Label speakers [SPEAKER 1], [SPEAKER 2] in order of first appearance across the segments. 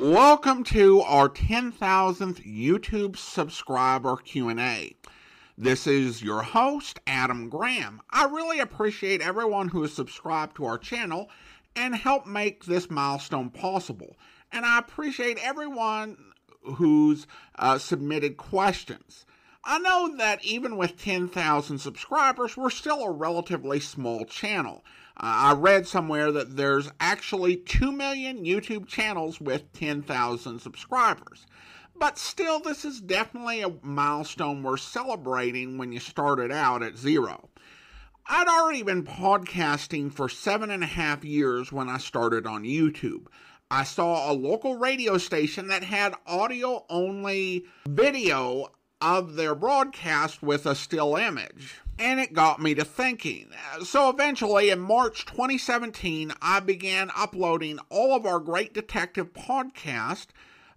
[SPEAKER 1] Welcome to our 10,000th YouTube subscriber Q&A. This is your host, Adam Graham. I really appreciate everyone who has subscribed to our channel and helped make this milestone possible. And I appreciate everyone who's submitted questions. I know that even with 10,000 subscribers, we're still a relatively small channel. I read somewhere that there's actually 2 million YouTube channels with 10,000 subscribers. But still, this is definitely a milestone worth celebrating when you started out at zero. I'd already been podcasting for 7.5 years when I started on YouTube. I saw a local radio station that had audio-only video of their broadcast with a still image. And it got me to thinking. So eventually, in March 2017, I began uploading all of our Great Detective podcast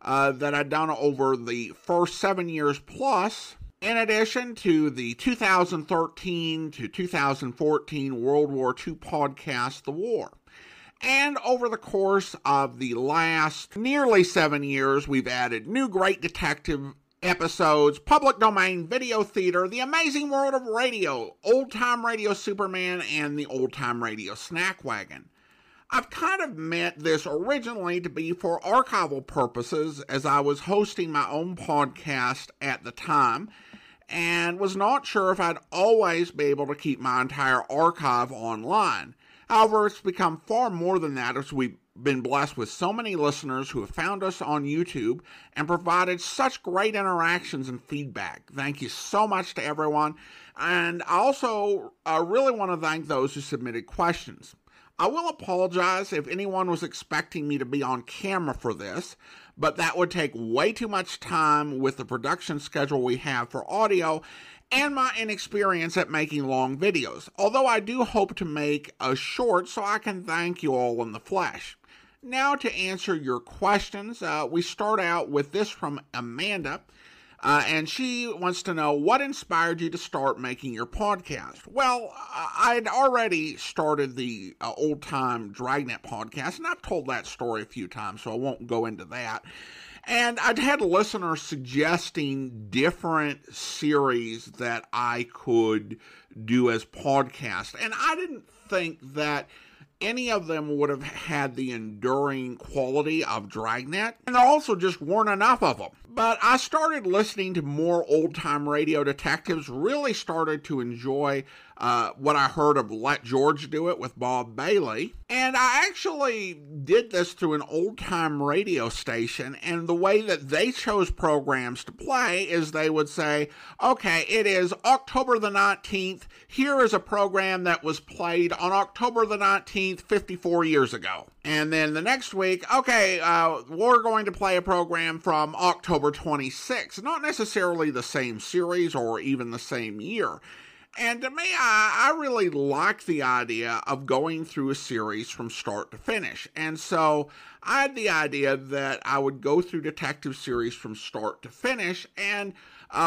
[SPEAKER 1] that I'd done over the first 7 years plus, in addition to the 2013 to 2014 World War II podcast, The War. And over the course of the last nearly 7 years, we've added new Great Detective episodes, public domain video theater, The Amazing World of Radio, Old Time Radio Superman, and the Old Time Radio Snack Wagon. I've kind of meant this originally to be for archival purposes, as I was hosting my own podcast at the time and was not sure if I'd always be able to keep my entire archive online. However, it's become far more than that as we've been blessed with so many listeners who have found us on YouTube and provided such great interactions and feedback. Thank you so much to everyone. And I also really want to thank those who submitted questions. I will apologize if anyone was expecting me to be on camera for this, but that would take way too much time with the production schedule we have for audio and my inexperience at making long videos, although I do hope to make a short so I can thank you all in the flesh. Now to answer your questions, we start out with this from Amanda, and she wants to know, what inspired you to start making your podcast? Well, I'd already started the Old Time Dragnet podcast, and I've told that story a few times, so I won't go into that. And I'd had listeners suggesting different series that I could do as podcasts, and I didn't think that any of them would have had the enduring quality of Dragnet, and there also just weren't enough of them. But I started listening to more old-time radio detectives, really started to enjoy what I heard of Let George Do It with Bob Bailey, and I actually did this through an old-time radio station, and the way that they chose programs to play is they would say, okay, it is October the 19th, here is a program that was played on October the 19th, 54 years ago. And then the next week, okay, we're going to play a program from October 26th. Not necessarily the same series or even the same year. And to me, I really like the idea of going through a series from start to finish. And so I had the idea that I would go through detective series from start to finish, and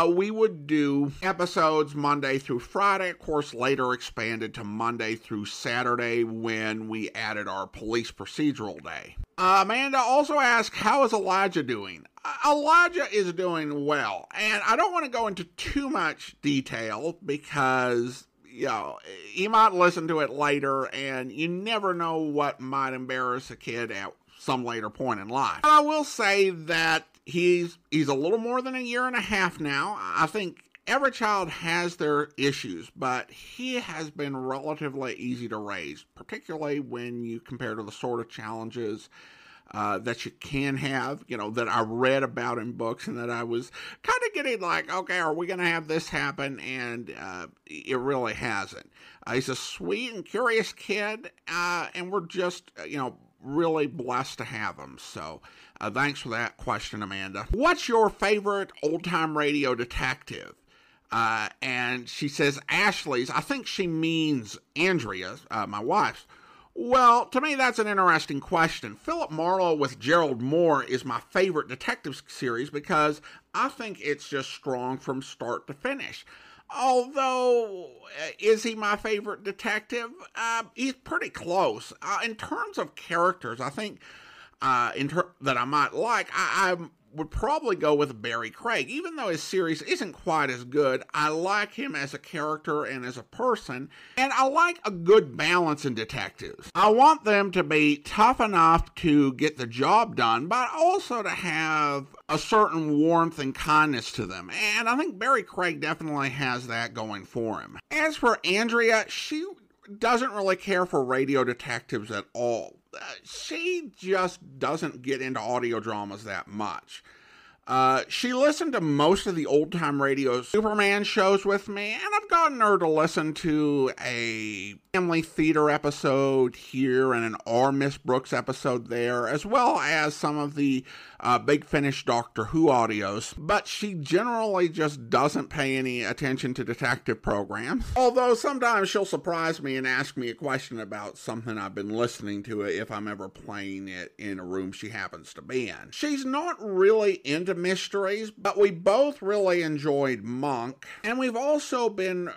[SPEAKER 1] we would do episodes Monday through Friday, of course later expanded to Monday through Saturday when we added our police procedural day. Amanda also asked, how is Elijah doing? Elijah is doing well, and I don't want to go into too much detail because, you know, he might listen to it later, and you never know what might embarrass a kid at some later point in life. But I will say that he's a little more than 1.5 years now. I think every child has their issues, but he has been relatively easy to raise, particularly when you compare to the sort of challenges that you can have, you know, that I read about in books, and that I was kind of getting like, okay, are we going to have this happen? And it really hasn't. He's a sweet and curious kid, and we're just, you know, really blessed to have him. So thanks for that question, Amanda. What's your favorite old-time radio detective? And she says Ashley's. I think she means Andrea's, my wife's. Well, to me, that's an interesting question. Philip Marlowe with Gerald Moore is my favorite detective series because I think it's just strong from start to finish. Although, is he my favorite detective? He's pretty close. In terms of characters, I think that I might like, I would probably go with Barry Craig. Even though his series isn't quite as good, I like him as a character and as a person, and I like a good balance in detectives. I want them to be tough enough to get the job done, but also to have a certain warmth and kindness to them, and I think Barry Craig definitely has that going for him. As for Andrea, she doesn't really care for radio detectives at all. She just doesn't get into audio dramas that much. She listened to most of the old-time radio Superman shows with me, and I've gotten her to listen to a Family Theater episode here and an R. Miss Brooks episode there, as well as some of the Big Finish Doctor Who audios, but she generally just doesn't pay any attention to detective programs, although sometimes she'll surprise me and ask me a question about something I've been listening to if I'm ever playing it in a room she happens to be in. She's not really into mysteries, but we both really enjoyed Monk, and we've also been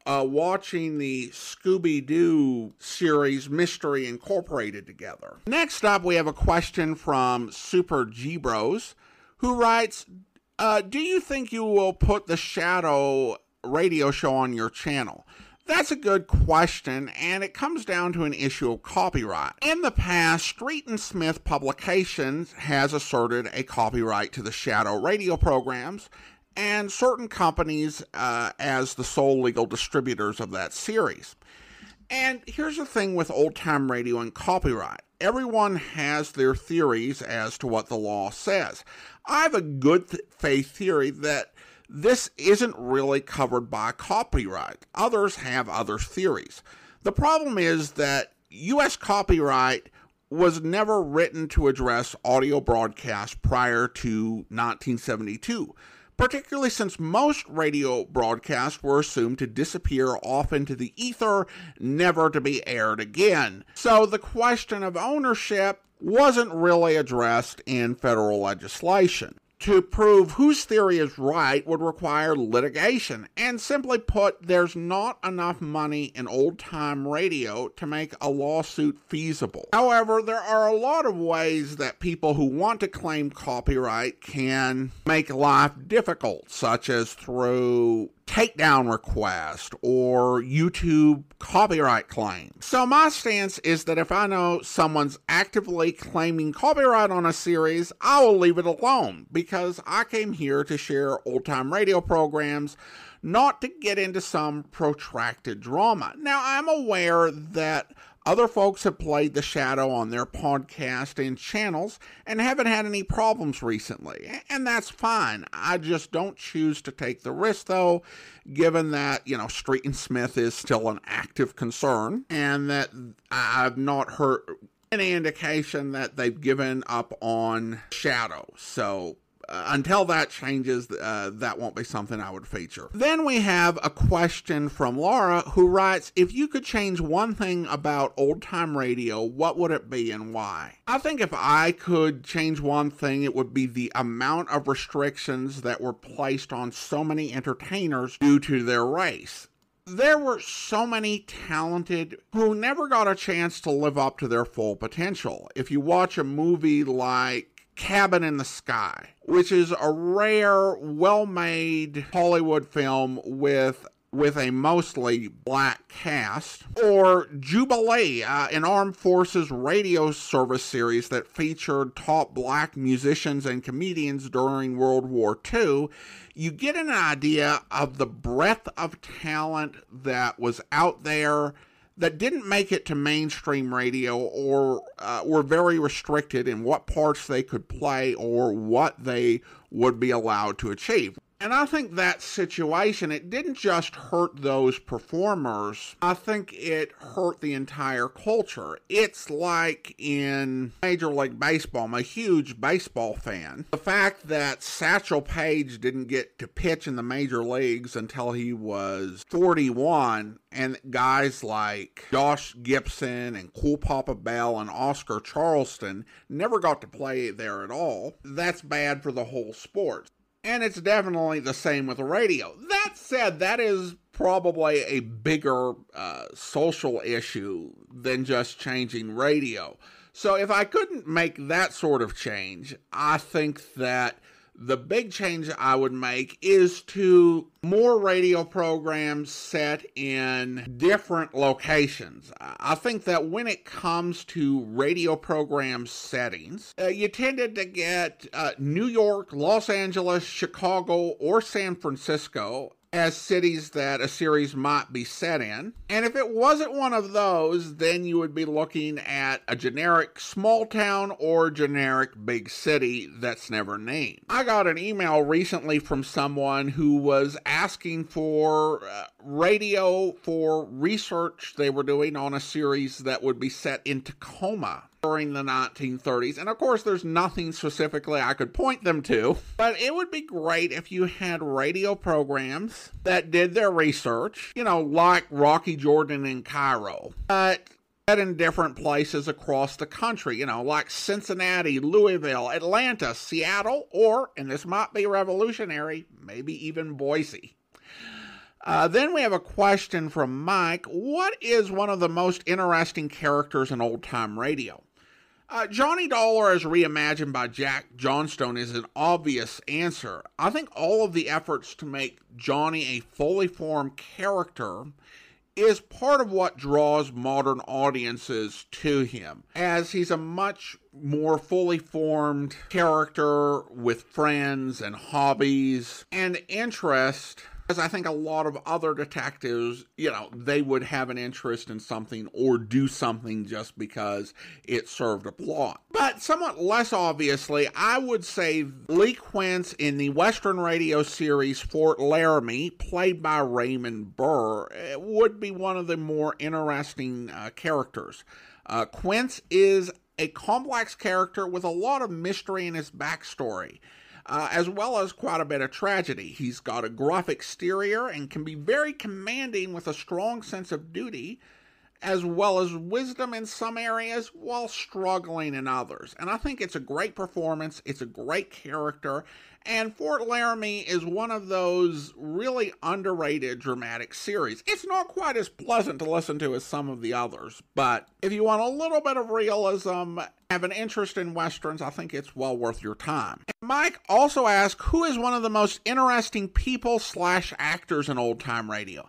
[SPEAKER 1] watching the Scooby-Doo series Mystery Incorporated together. Next up, we have a question from Super G-Bros, who writes, do you think you will put the Shadow radio show on your channel? That's a good question, and it comes down to an issue of copyright. In the past, Street and Smith Publications has asserted a copyright to the Shadow radio programs, and certain companies as the sole legal distributors of that series. And here's the thing with old-time radio and copyright. Everyone has their theories as to what the law says. I have a good faith theory that this isn't really covered by copyright. Others have other theories. The problem is that U.S. copyright was never written to address audio broadcasts prior to 1972. Particularly since most radio broadcasts were assumed to disappear off into the ether, never to be aired again. So the question of ownership wasn't really addressed in federal legislation. To prove whose theory is right would require litigation, and simply put, there's not enough money in old-time radio to make a lawsuit feasible. However, there are a lot of ways that people who want to claim copyright can make life difficult, such as through takedown request or YouTube copyright claims. So my stance is that if I know someone's actively claiming copyright on a series, I will leave it alone, because I came here to share old-time radio programs, not to get into some protracted drama. Now, I'm aware that other folks have played The Shadow on their podcast and channels and haven't had any problems recently, and that's fine. I just don't choose to take the risk, though, given that, Street and Smith is still an active concern, and that I've not heard any indication that they've given up on Shadow. So until that changes, that won't be something I would feature. Then we have a question from Laura, who writes, if you could change one thing about old-time radio, what would it be and why? I think if I could change one thing, it would be the amount of restrictions that were placed on so many entertainers due to their race. There were so many talented who never got a chance to live up to their full potential. If you watch a movie like Cabin in the Sky, which is a rare, well-made Hollywood film with a mostly black cast, or Jubilee, an armed forces radio service series that featured top black musicians and comedians during World War II, you get an idea of the breadth of talent that was out there that didn't make it to mainstream radio, or were very restricted in what parts they could play or what they would be allowed to achieve. And I think that situation, it didn't just hurt those performers, I think it hurt the entire culture. It's like in Major League Baseball. I'm a huge baseball fan. The fact that Satchel Paige didn't get to pitch in the major leagues until he was 41, and guys like Josh Gibson and Cool Papa Bell and Oscar Charleston never got to play there at all, that's bad for the whole sport. And it's definitely the same with radio. That said, that is probably a bigger social issue than just changing radio. So if I couldn't make that sort of change, I think that the big change I would make is to more radio programs set in different locations. I think that when it comes to radio program settings, you tended to get New York, Los Angeles, Chicago, or San Francisco as cities that a series might be set in. And if it wasn't one of those, then you would be looking at a generic small town or generic big city that's never named. I got an email recently from someone who was asking for radio for research they were doing on a series that would be set in Tacoma during the 1930s. And of course, there's nothing specifically I could point them to, but it would be great if you had radio programs that did their research, like Rocky Jordan in Cairo, but in different places across the country, like Cincinnati, Louisville, Atlanta, Seattle, or, and this might be revolutionary, maybe even Boise. Then we have a question from Mike. What is one of the most interesting characters in old-time radio? Johnny Dollar as reimagined by Jack Johnstone is an obvious answer. I think all of the efforts to make Johnny a fully formed character is part of what draws modern audiences to him, as he's a much more fully formed character with friends and hobbies and interest. As I think a lot of other detectives, they would have an interest in something or do something just because it served a plot. But somewhat less obviously, I would say Lee Quince in the Western radio series Fort Laramie, played by Raymond Burr, would be one of the more interesting characters. Quince is a complex character with a lot of mystery in his backstory. As well as quite a bit of tragedy. He's got a gruff exterior and can be very commanding with a strong sense of duty, as well as wisdom in some areas while struggling in others. And I think it's a great performance, it's a great character, and Fort Laramie is one of those really underrated dramatic series. It's not quite as pleasant to listen to as some of the others, but if you want a little bit of realism, have an interest in Westerns, I think it's well worth your time. And Mike also asked, who is one of the most interesting people/actors in old-time radio?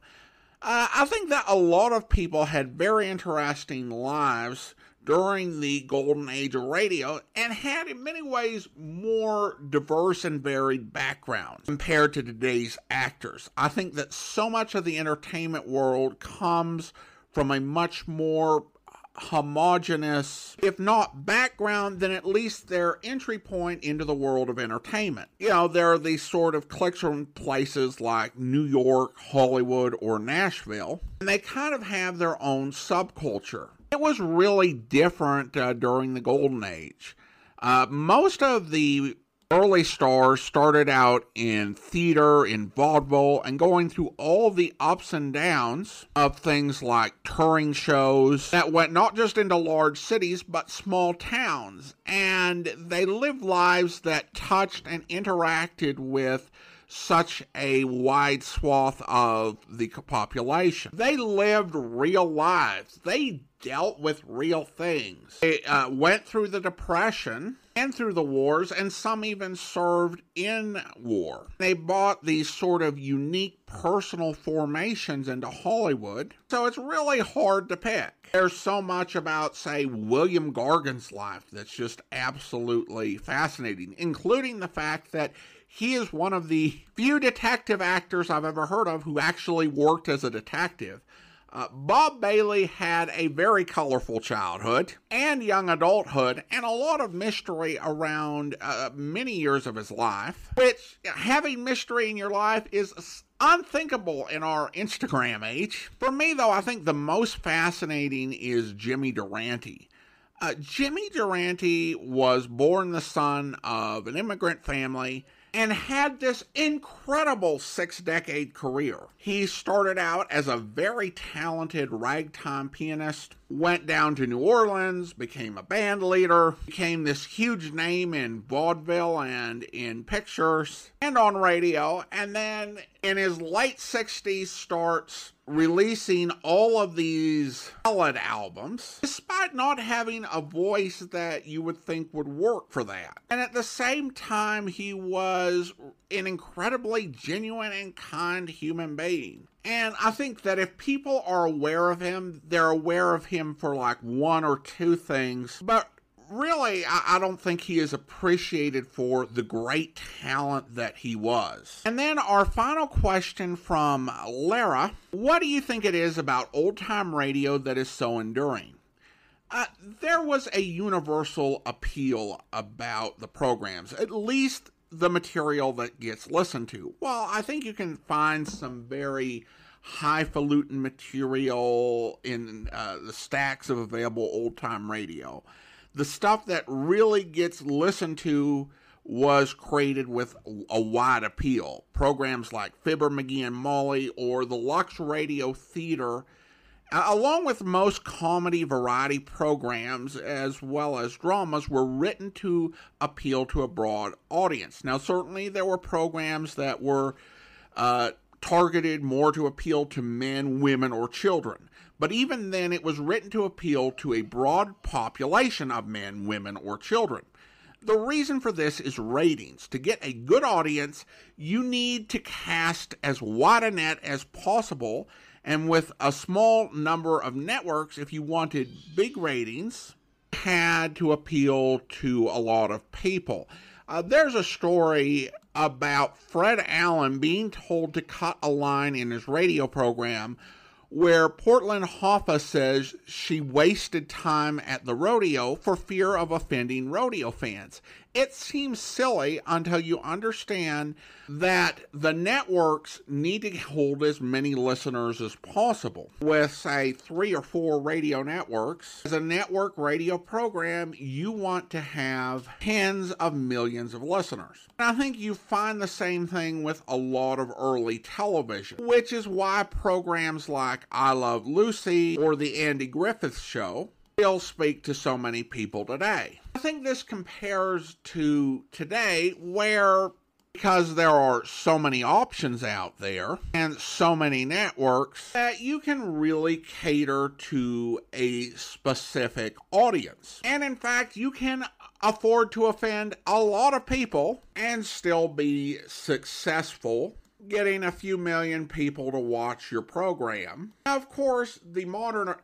[SPEAKER 1] I think that a lot of people had very interesting lives during the golden age of radio and had in many ways more diverse and varied backgrounds compared to today's actors. I think that so much of the entertainment world comes from a much more homogenous, if not background, then at least their entry point into the world of entertainment. There are these sort of cliques from places like New York, Hollywood, or Nashville, and they kind of have their own subculture. It was really different during the Golden Age. Most of the early stars started out in theater, in vaudeville, and going through all the ups and downs of things like touring shows that went not just into large cities, but small towns. And they lived lives that touched and interacted with such a wide swath of the population. They lived real lives. They dealt with real things. They went through the Depression and through the wars, and some even served in war. They brought these sort of unique personal formations into Hollywood, so it's really hard to pick. There's so much about, say, William Gargan's life that's just absolutely fascinating, including the fact that he is one of the few detective actors I've ever heard of who actually worked as a detective. Bob Bailey had a very colorful childhood and young adulthood and a lot of mystery around many years of his life, which having mystery in your life is unthinkable in our Instagram age. For me, though, I think the most fascinating is Jimmy Durante. Jimmy Durante was born the son of an immigrant family and had this incredible 6-decade career. He started out as a very talented ragtime pianist, went down to New Orleans, became a band leader, became this huge name in vaudeville and in pictures and on radio, and then in his late 60s starts releasing all of these ballad albums, despite not having a voice that you would think would work for that. And at the same time, he was an incredibly genuine and kind human being. And I think that if people are aware of him, they're aware of him for like one or two things, but really, I don't think he is appreciated for the great talent that he was. And then our final question from Lara: what do you think it is about old-time radio that is so enduring? There was a universal appeal about the programs, at least the material that gets listened to. Well, I think you can find some very highfalutin material in the stacks of available old-time radio. The stuff that really gets listened to was created with a wide appeal. Programs like Fibber, McGee, and Molly, or the Lux Radio Theater, along with most comedy variety programs as well as dramas, were written to appeal to a broad audience. Now, certainly there were programs that were targeted more to appeal to men, women, or children. But even then, it was written to appeal to a broad population of men, women, or children. The reason for this is ratings. To get a good audience, you need to cast as wide a net as possible, and with a small number of networks, if you wanted big ratings, had to appeal to a lot of people. There's a story about Fred Allen being told to cut a line in his radio program where Portland Hoffa says she wasted time at the rodeo for fear of offending rodeo fans. It seems silly until you understand that the networks need to hold as many listeners as possible. With, say, 3 or 4 radio networks, as a network radio program, you want to have tens of millions of listeners. And I think you find the same thing with a lot of early television, which is why programs like I Love Lucy or The Andy Griffith Show still speak to so many people today. I think this compares to today, where because there are so many options out there and so many networks that you can really cater to a specific audience. And in fact, you can afford to offend a lot of people and still be successful, getting a few million people to watch your program. Now, of course, the modern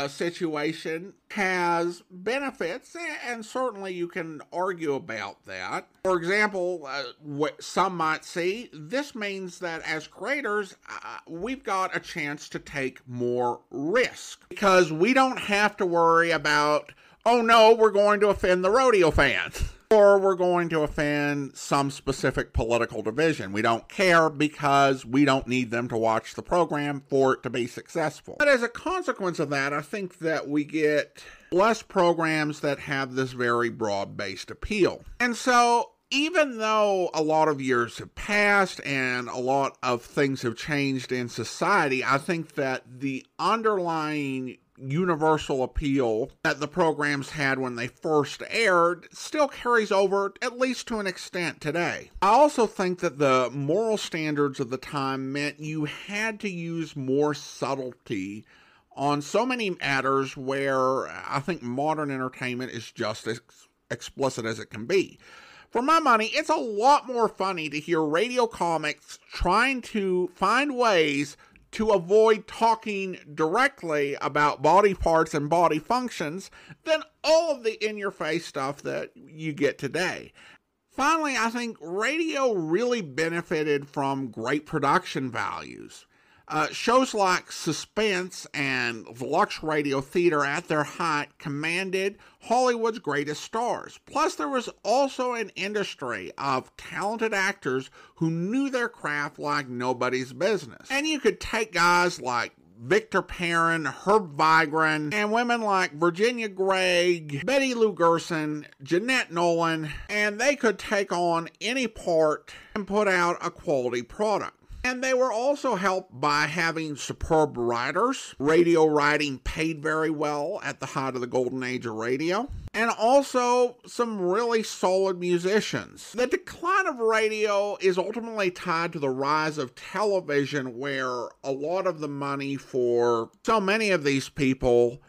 [SPEAKER 1] situation has benefits, and certainly you can argue about that. For example, what some might see, this means that as creators, we've got a chance to take more risk, because we don't have to worry about, oh no, we're going to offend the rodeo fans, or we're going to offend some specific political division. We don't care, because we don't need them to watch the program for it to be successful. But as a consequence of that, I think that we get less programs that have this very broad-based appeal. And so, even though a lot of years have passed and a lot of things have changed in society, I think that the underlying universal appeal that the programs had when they first aired still carries over, at least to an extent, today. I also think that the moral standards of the time meant you had to use more subtlety on so many matters where I think modern entertainment is just as explicit as it can be. For my money, it's a lot more funny to hear radio comics trying to find ways to avoid talking directly about body parts and body functions than all of the in-your-face stuff that you get today. Finally, I think radio really benefited from great production values. Shows like Suspense and the Lux Radio Theater at their height commanded Hollywood's greatest stars. Plus, there was also an industry of talented actors who knew their craft like nobody's business. And you could take guys like Victor Perrin, Herb Vigran, and women like Virginia Gregg, Betty Lou Gerson, Jeanette Nolan, and they could take on any part and put out a quality product. And they were also helped by having superb writers. Radio writing paid very well at the height of the golden age of radio. And also some really solid musicians. The decline of radio is ultimately tied to the rise of television, where a lot of the money for so many of these people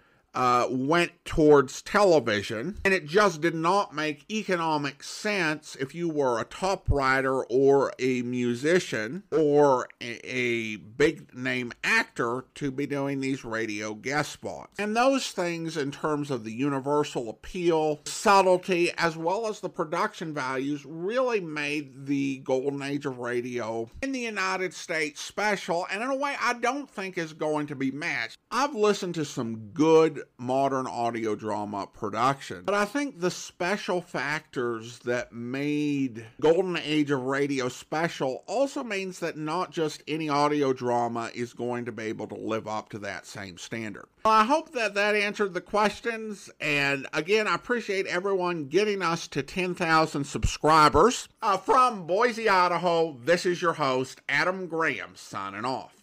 [SPEAKER 1] went towards television, and it just did not make economic sense if you were a top writer or a musician or a big name actor to be doing these radio guest spots. And those things, in terms of the universal appeal, subtlety, as well as the production values, really made the golden age of radio in the United States special, and in a way I don't think is going to be matched. I've listened to some good modern audio drama production, but I think the special factors that made golden age of radio special also means that not just any audio drama is going to be able to live up to that same standard. Well, I hope that answered the questions, and again, I appreciate everyone getting us to 10,000 subscribers. From Boise, Idaho, this is your host, Adam Graham, signing off.